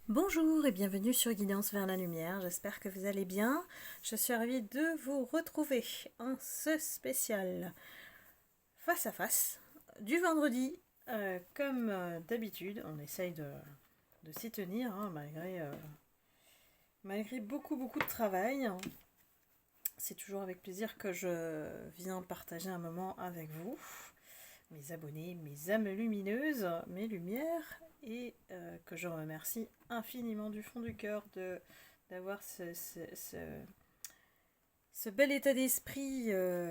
Bonjour et bienvenue sur Guidance vers la lumière, j'espère que vous allez bien. Je suis ravie de vous retrouver en ce spécial face à face du vendredi. Comme d'habitude, on essaye de s'y tenir hein, malgré beaucoup de travail. C'est toujours avec plaisir que je viens partager un moment avec vous, mes abonnés, mes âmes lumineuses, mes lumières, et que je remercie infiniment du fond du cœur d'avoir ce bel état d'esprit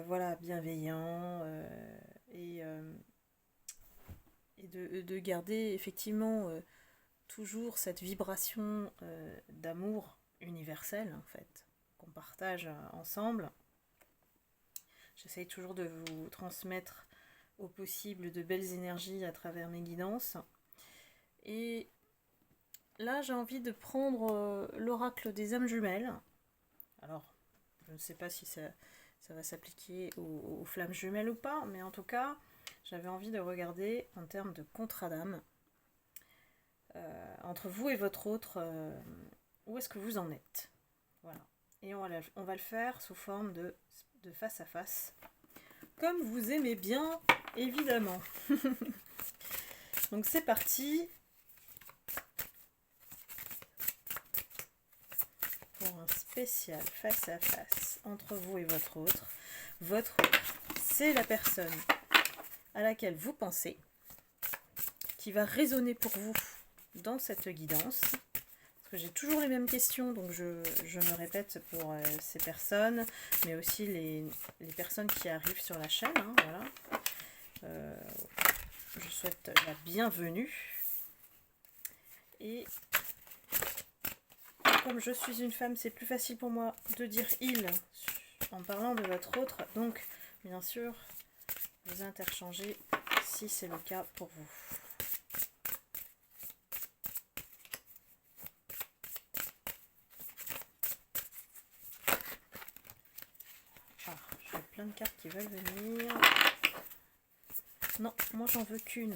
voilà, bienveillant et de garder effectivement toujours cette vibration d'amour universel en fait, qu'on partage ensemble. J'essaye toujours de vous transmettre au possible de belles énergies à travers mes guidances. Et là, j'ai envie de prendre l'oracle des âmes jumelles. Alors, je ne sais pas si ça va s'appliquer aux flammes jumelles ou pas, mais en tout cas, j'avais envie de regarder en termes de contrat d'âme. Entre vous et votre autre, où est-ce que vous en êtes? Voilà. Et on va le faire sous forme de face à face, comme vous aimez bien, évidemment. Donc c'est parti pour un spécial face à face entre vous et votre autre. Votre autre, c'est la personne à laquelle vous pensez, qui va résonner pour vous dans cette guidance. Parce que j'ai toujours les mêmes questions, donc je me répète pour ces personnes, mais aussi les personnes qui arrivent sur la chaîne. Hein, voilà. Je souhaite la bienvenue. Et comme je suis une femme, c'est plus facile pour moi de dire il en parlant de votre autre. Donc, bien sûr, vous interchangez si c'est le cas pour vous. Ah, j'ai plein de cartes qui veulent venir. Non, moi j'en veux qu'une.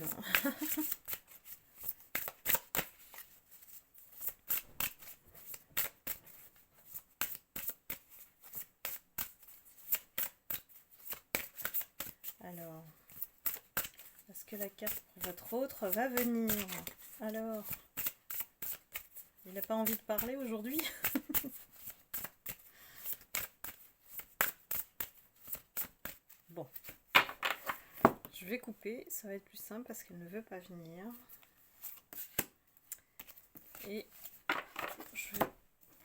Alors, est-ce que la carte pour votre autre va venir? Alors, il n'a pas envie de parler aujourd'hui? Bon, je vais couper, ça va être plus simple parce qu'elle ne veut pas venir. Et je vais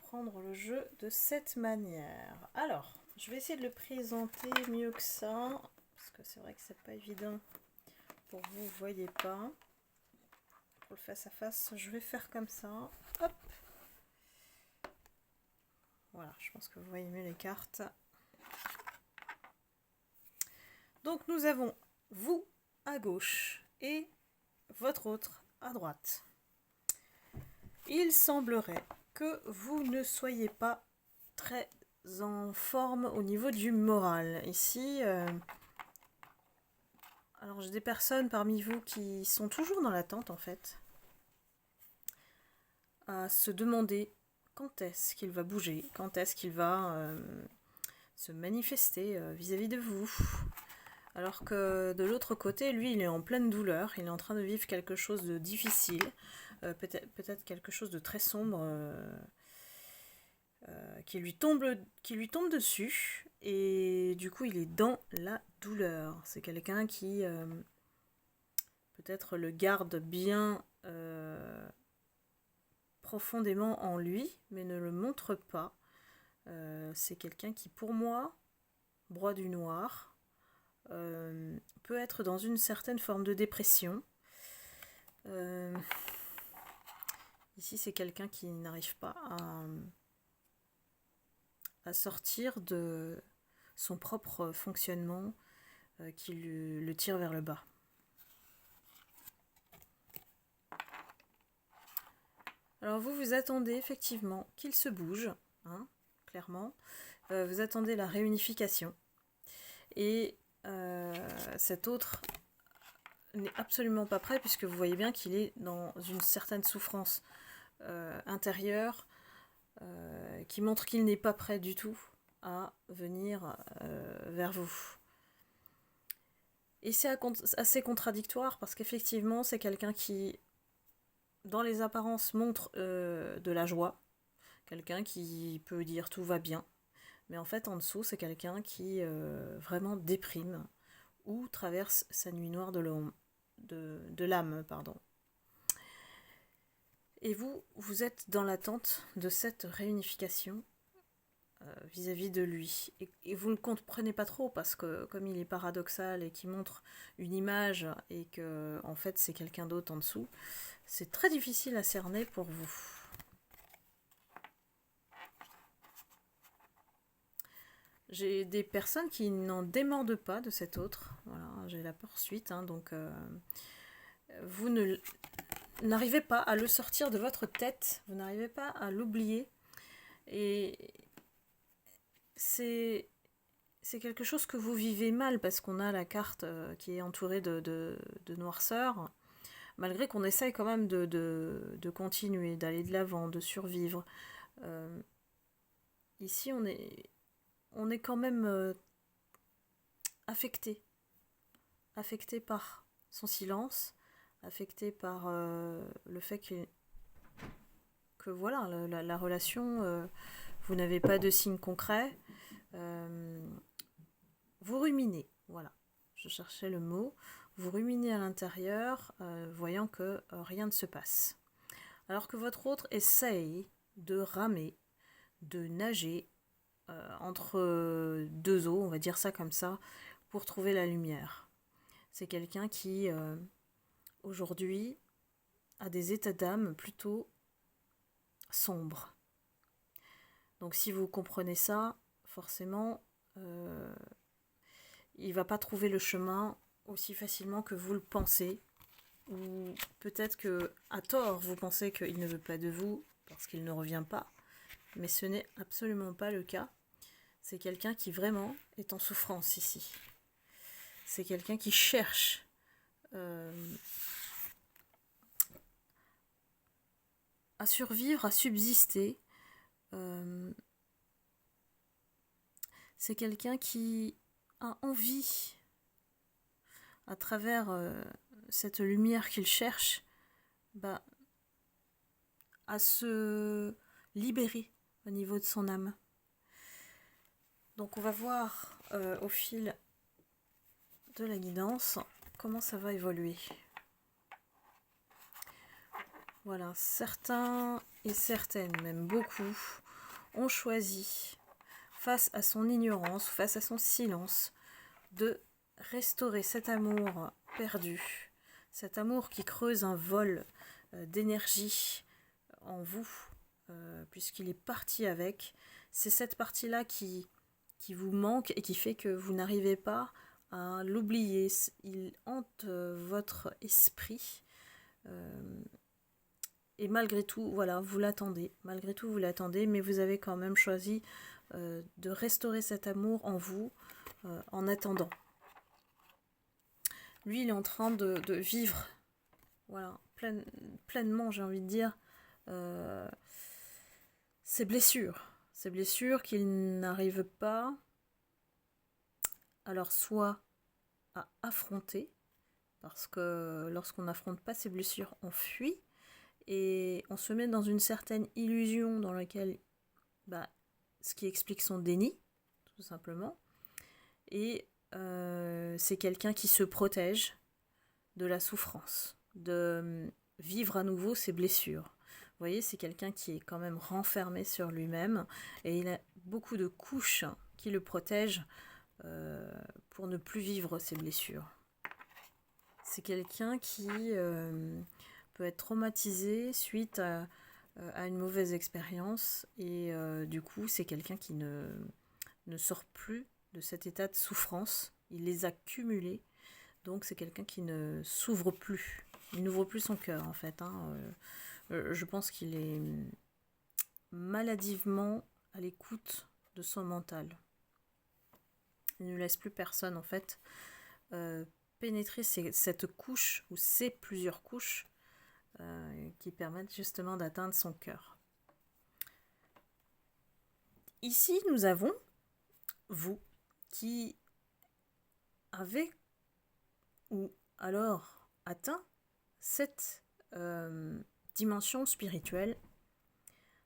prendre le jeu de cette manière. Alors, je vais essayer de le présenter mieux que ça, parce que c'est vrai que c'est pas évident pour vous, vous voyez pas. Pour le face à face, je vais faire comme ça. Hop. Voilà, je pense que vous voyez mieux les cartes. Donc nous avons vous à gauche et votre autre à droite. Il semblerait que vous ne soyez pas très en forme au niveau du moral. Ici, alors j'ai des personnes parmi vous qui sont toujours dans l'attente en fait, à se demander quand est-ce qu'il va bouger, quand est-ce qu'il va se manifester vis-à-vis de vous. Alors que de l'autre côté, lui, il est en pleine douleur, il est en train de vivre quelque chose de difficile, peut-être quelque chose de très sombre qui lui tombe dessus, et du coup, il est dans la douleur. C'est quelqu'un qui peut-être le garde bien profondément en lui, mais ne le montre pas. C'est quelqu'un qui, pour moi, broie du noir, peut être dans une certaine forme de dépression. Ici, c'est quelqu'un qui n'arrive pas à sortir de son propre fonctionnement qui le tire vers le bas. Alors vous attendez effectivement qu'il se bouge, hein, clairement. Vous attendez la réunification. Et cet autre n'est absolument pas prêt, puisque vous voyez bien qu'il est dans une certaine souffrance intérieur qui montre qu'il n'est pas prêt du tout à venir vers vous. Et c'est assez contradictoire parce qu'effectivement, c'est quelqu'un qui, dans les apparences, montre de la joie, quelqu'un qui peut dire tout va bien, mais en fait, en dessous, c'est quelqu'un qui vraiment déprime ou traverse sa nuit noire de l'âme, pardon. Et vous êtes dans l'attente de cette réunification vis-à-vis de lui. Et vous ne comprenez pas trop parce que comme il est paradoxal et qu'il montre une image et que en fait c'est quelqu'un d'autre en dessous, c'est très difficile à cerner pour vous. J'ai des personnes qui n'en démordent pas de cet autre. Voilà, j'ai la poursuite, hein, donc vous n'arrivez pas à le sortir de votre tête, vous n'arrivez pas à l'oublier. Et c'est quelque chose que vous vivez mal parce qu'on a la carte qui est entourée de noirceur, malgré qu'on essaye quand même de continuer, d'aller de l'avant, de survivre. Ici, on est quand même affecté par son silence, affecté par le fait que voilà, la relation, vous n'avez pas de signe concret. Vous ruminez, voilà, je cherchais le mot. Vous ruminez à l'intérieur, voyant que rien ne se passe. Alors que votre autre essaye de ramer, de nager entre deux eaux, on va dire ça comme ça, pour trouver la lumière. C'est quelqu'un qui, aujourd'hui, a des états d'âme plutôt sombres. Donc si vous comprenez ça, forcément, il ne va pas trouver le chemin aussi facilement que vous le pensez. Ou peut-être que, à tort, vous pensez qu'il ne veut pas de vous parce qu'il ne revient pas. Mais ce n'est absolument pas le cas. C'est quelqu'un qui vraiment est en souffrance ici. C'est quelqu'un qui cherche à survivre, à subsister. C'est quelqu'un qui a envie, à travers cette lumière qu'il cherche, à se libérer au niveau de son âme. Donc on va voir au fil de la guidance comment ça va évoluer. Voilà, certains et certaines, même beaucoup, ont choisi, face à son ignorance, face à son silence, de restaurer cet amour perdu, cet amour qui creuse un vol d'énergie en vous, puisqu'il est parti avec. C'est cette partie-là qui vous manque et qui fait que vous n'arrivez pas à l'oublier. Il hante votre esprit. Et malgré tout, voilà, vous l'attendez. Malgré tout, vous l'attendez, mais vous avez quand même choisi de restaurer cet amour en vous en attendant. Lui, il est en train de vivre, voilà, pleinement, j'ai envie de dire, ses blessures qu'il n'arrive pas, alors soit à affronter, parce que lorsqu'on n'affronte pas ses blessures, on fuit, et on se met dans une certaine illusion dans laquelle, ce qui explique son déni, tout simplement, et c'est quelqu'un qui se protège de la souffrance, de vivre à nouveau ses blessures. Vous voyez, c'est quelqu'un qui est quand même renfermé sur lui-même et il a beaucoup de couches qui le protègent pour ne plus vivre ses blessures. C'est quelqu'un qui peut être traumatisé suite à une mauvaise expérience et du coup, c'est quelqu'un qui ne sort plus de cet état de souffrance. Il les a cumulés. Donc c'est quelqu'un qui ne s'ouvre plus. Il n'ouvre plus son cœur en fait. Je pense qu'il est maladivement à l'écoute de son mental. Il ne laisse plus personne en fait pénétrer cette couche ou ces plusieurs couches qui permettent justement d'atteindre son cœur. Ici, nous avons vous qui avez ou alors atteint cette dimension spirituelle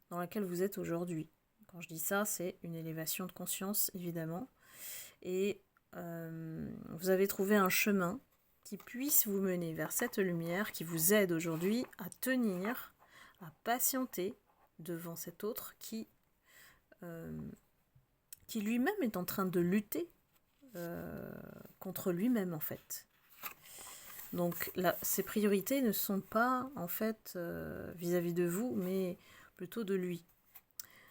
dans laquelle vous êtes aujourd'hui. Quand je dis ça, c'est une élévation de conscience, évidemment. Et vous avez trouvé un chemin qui puisse vous mener vers cette lumière qui vous aide aujourd'hui à tenir, à patienter devant cet autre qui lui-même est en train de lutter contre lui-même, en fait. Donc là, ces priorités ne sont pas en fait vis-à-vis de vous, mais plutôt de lui.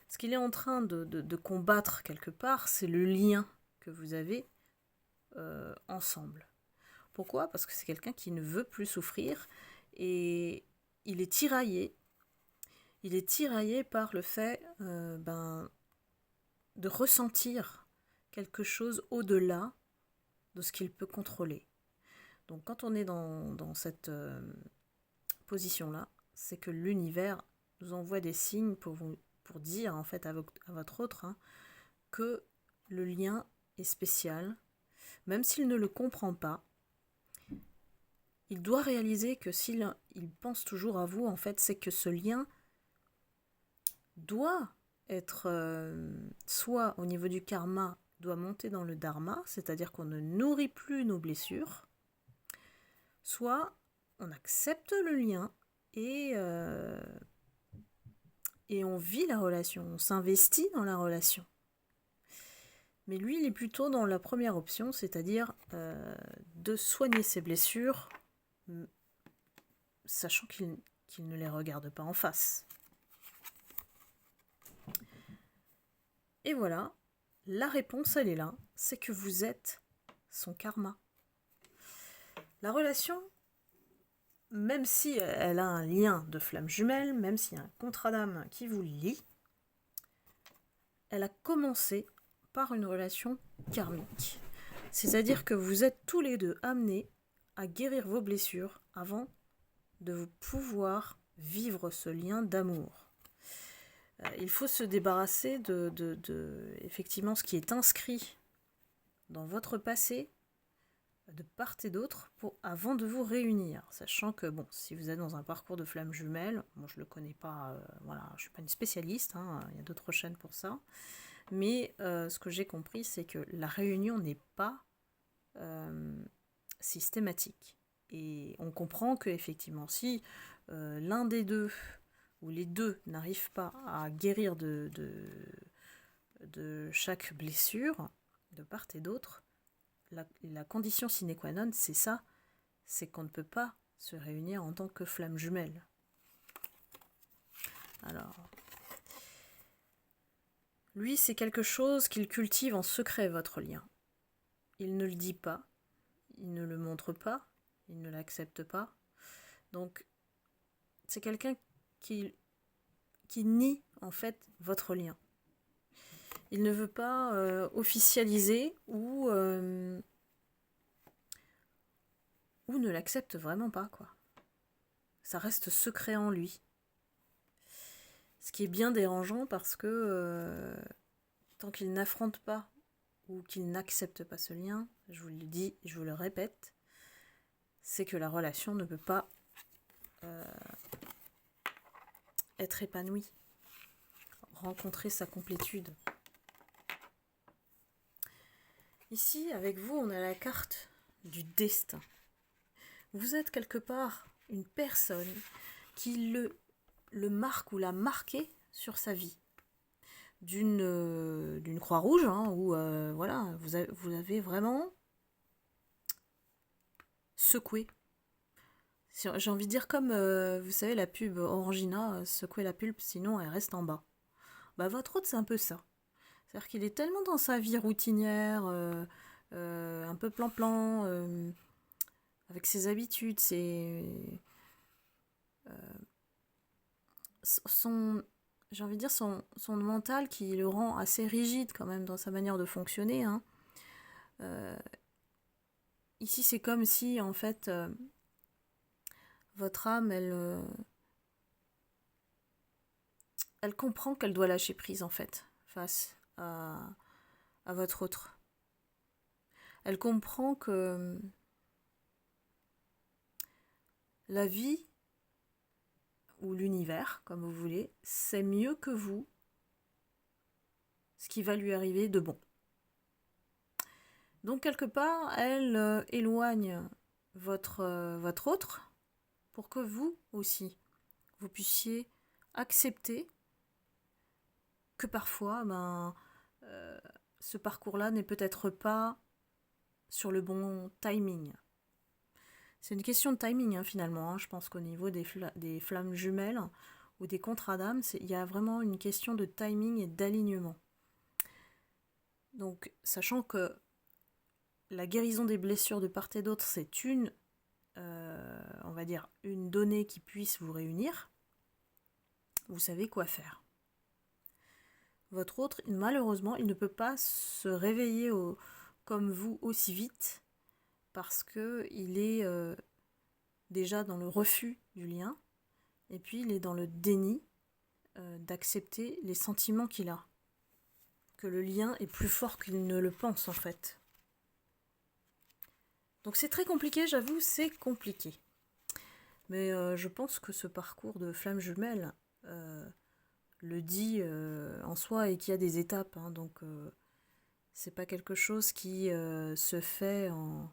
Ce qu'il est en train de combattre quelque part, c'est le lien que vous avez ensemble. Pourquoi ? Parce que c'est quelqu'un qui ne veut plus souffrir et il est tiraillé. Il est tiraillé par le fait de ressentir quelque chose au-delà de ce qu'il peut contrôler. Donc quand on est dans cette position-là, c'est que l'univers nous envoie des signes pour dire en fait à votre autre que le lien est spécial, même s'il ne le comprend pas. Il doit réaliser que s'il pense toujours à vous, en fait, c'est que ce lien doit être soit au niveau du karma, doit monter dans le dharma, c'est-à-dire qu'on ne nourrit plus nos blessures, soit on accepte le lien et on vit la relation, on s'investit dans la relation. Mais lui, il est plutôt dans la première option, c'est-à-dire de soigner ses blessures, sachant qu'il ne les regarde pas en face. Et voilà, la réponse, elle est là, c'est que vous êtes son karma. La relation, même si elle a un lien de flamme jumelle, même s'il y a un contrat d'âme qui vous lie, elle a commencé par une relation karmique. C'est-à-dire que vous êtes tous les deux amenés à guérir vos blessures avant de pouvoir vivre ce lien d'amour. Il faut se débarrasser de effectivement ce qui est inscrit dans votre passé, de part et d'autre, avant de vous réunir. Sachant que, bon, si vous êtes dans un parcours de flamme jumelle, moi je ne le connais pas, voilà, je ne suis pas une spécialiste, il y a d'autres chaînes pour ça, mais ce que j'ai compris, c'est que la réunion n'est pas systématique. Et on comprend qu'effectivement, si l'un des deux ou les deux n'arrivent pas à guérir de chaque blessure, de part et d'autre, la condition sine qua non, c'est ça, c'est qu'on ne peut pas se réunir en tant que flamme jumelle. Alors, lui, c'est quelque chose qu'il cultive en secret, votre lien. Il ne le dit pas, il ne le montre pas, il ne l'accepte pas. Donc, c'est quelqu'un qui nie en fait votre lien. Il ne veut pas officialiser ou ne l'accepte vraiment pas, quoi. Ça reste secret en lui. Ce qui est bien dérangeant parce que tant qu'il n'affronte pas ou qu'il n'accepte pas ce lien, je vous le dis, je vous le répète, c'est que la relation ne peut pas être épanouie, rencontrer sa complétude. Ici, avec vous, on a la carte du destin. Vous êtes quelque part une personne qui le marque ou l'a marqué sur sa vie. D'une croix rouge, où voilà, vous avez vraiment secoué. J'ai envie de dire comme, vous savez, la pub Orangina, secouer la pulpe, sinon elle reste en bas. Bah, votre autre, c'est un peu ça. C'est-à-dire qu'il est tellement dans sa vie routinière, un peu plan-plan, avec ses habitudes, j'ai envie de dire son mental qui le rend assez rigide quand même dans sa manière de fonctionner. Ici, c'est comme si, en fait, votre âme, elle comprend qu'elle doit lâcher prise en fait, face à votre autre. Elle comprend que la vie, ou l'univers, comme vous voulez, c'est mieux que vous ce qui va lui arriver de bon. Donc quelque part, elle éloigne votre autre pour que vous aussi, vous puissiez accepter que parfois, ce parcours-là n'est peut-être pas sur le bon timing. C'est une question de timing finalement. Je pense qu'au niveau des flammes jumelles ou des contrats d'âme, il y a vraiment une question de timing et d'alignement. Donc, sachant que la guérison des blessures de part et d'autre, c'est on va dire, une donnée qui puisse vous réunir, vous savez quoi faire. Votre autre, malheureusement, il ne peut pas se réveiller comme vous aussi vite parce qu'il est déjà dans le refus du lien et puis il est dans le déni d'accepter les sentiments qu'il a. Que le lien est plus fort qu'il ne le pense en fait. Donc c'est très compliqué, j'avoue, c'est compliqué. Mais je pense que ce parcours de flamme jumelle le dit en soi et qu'il y a des étapes. Donc c'est pas quelque chose qui se fait en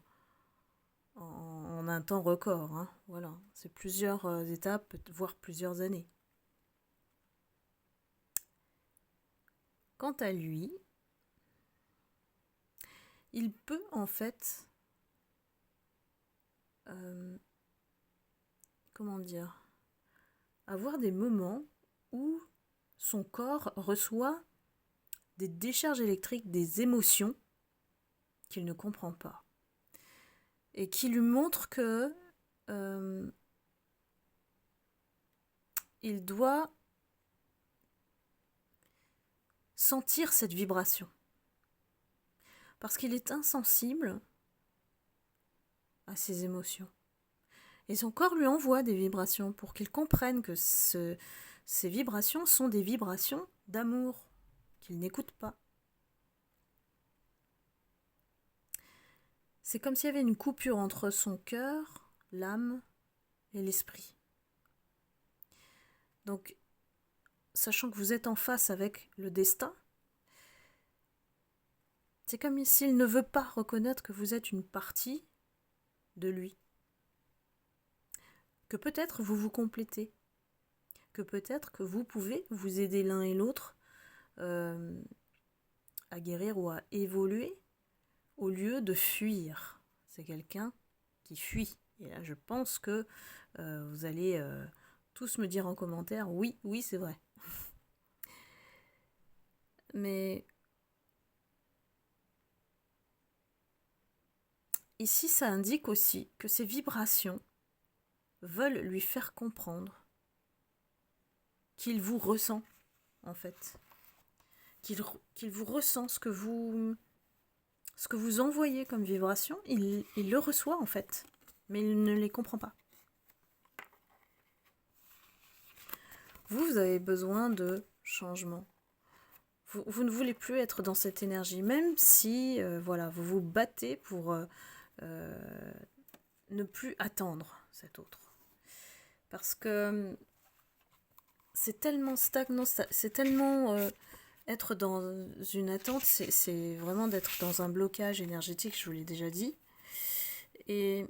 un temps record. Voilà, c'est plusieurs étapes, voire plusieurs années. Quant à lui, il peut en fait, comment dire, avoir des moments où son corps reçoit des décharges électriques, des émotions qu'il ne comprend pas. Et qui lui montrent que il doit sentir cette vibration. Parce qu'il est insensible à ses émotions. Et son corps lui envoie des vibrations pour qu'il comprenne que ces vibrations sont des vibrations d'amour, qu'il n'écoute pas. C'est comme s'il y avait une coupure entre son cœur, l'âme et l'esprit. Donc, sachant que vous êtes en face avec le destin, c'est comme s'il ne veut pas reconnaître que vous êtes une partie de lui. Que peut-être vous vous complétez. Que peut-être que vous pouvez vous aider l'un et l'autre à guérir ou à évoluer au lieu de fuir. C'est quelqu'un qui fuit. Et là, je pense que vous allez tous me dire en commentaire, oui, c'est vrai. Mais ici, ça indique aussi que ces vibrations veulent lui faire comprendre qu'il vous ressent, en fait. Qu'il vous ressent ce que vous envoyez comme vibration, il le reçoit, en fait. Mais il ne les comprend pas. Vous avez besoin de changement. Vous ne voulez plus être dans cette énergie, même si vous vous battez pour ne plus attendre cet autre. Parce que c'est tellement stagnant, c'est tellement être dans une attente, c'est vraiment d'être dans un blocage énergétique, je vous l'ai déjà dit. Et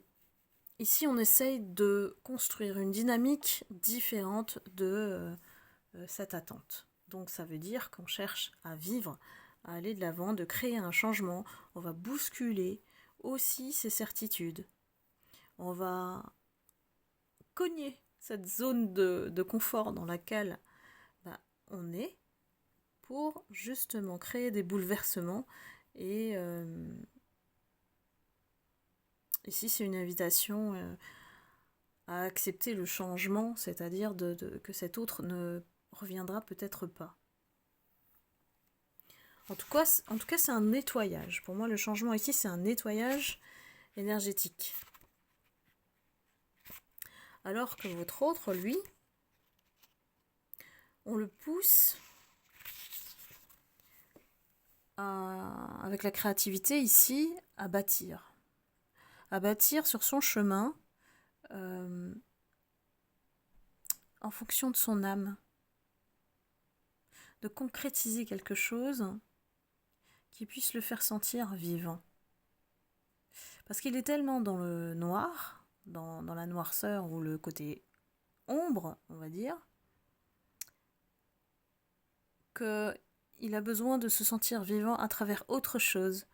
ici, on essaye de construire une dynamique différente de cette attente. Donc ça veut dire qu'on cherche à vivre, à aller de l'avant, de créer un changement. On va bousculer aussi ses certitudes. On va cogner cette zone de confort dans laquelle on est pour justement créer des bouleversements. Et ici, c'est une invitation à accepter le changement, c'est-à-dire que cet autre ne reviendra peut-être pas. En tout cas, c'est un nettoyage. Pour moi, le changement ici, c'est un nettoyage énergétique. Alors que votre autre, lui, on le pousse avec la créativité ici, à bâtir sur son chemin en fonction de son âme, de concrétiser quelque chose qui puisse le faire sentir vivant. Parce qu'il est tellement dans le noir, dans la noirceur ou le côté ombre, on va dire, qu'il a besoin de se sentir vivant à travers autre chose.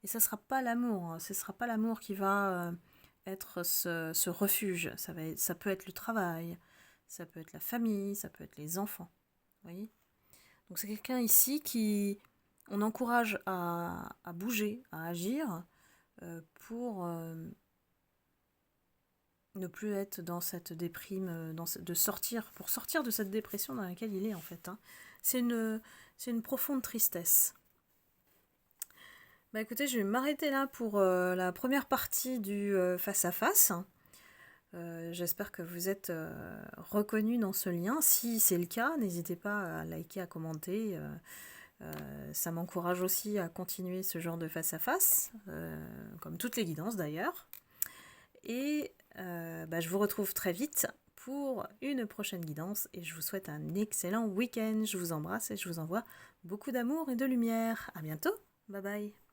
Et ça ne sera pas l'amour, hein. Ce ne sera pas l'amour qui va être ce refuge. Ça peut être le travail, ça peut être la famille, ça peut être les enfants. Vous voyez ? Donc c'est quelqu'un ici qui on encourage à bouger, à agir pour ne plus être dans cette déprime, pour sortir de cette dépression dans laquelle il est en fait. Hein. C'est une profonde tristesse. Bah écoutez, je vais m'arrêter là pour la première partie du face-à-face. J'espère que vous êtes reconnus dans ce lien. Si c'est le cas, n'hésitez pas à liker, à commenter. Ça m'encourage aussi à continuer ce genre de face-à-face, comme toutes les guidances d'ailleurs. Et je vous retrouve très vite pour une prochaine guidance et je vous souhaite un excellent week-end. Je vous embrasse et je vous envoie beaucoup d'amour et de lumière. À bientôt. Bye bye.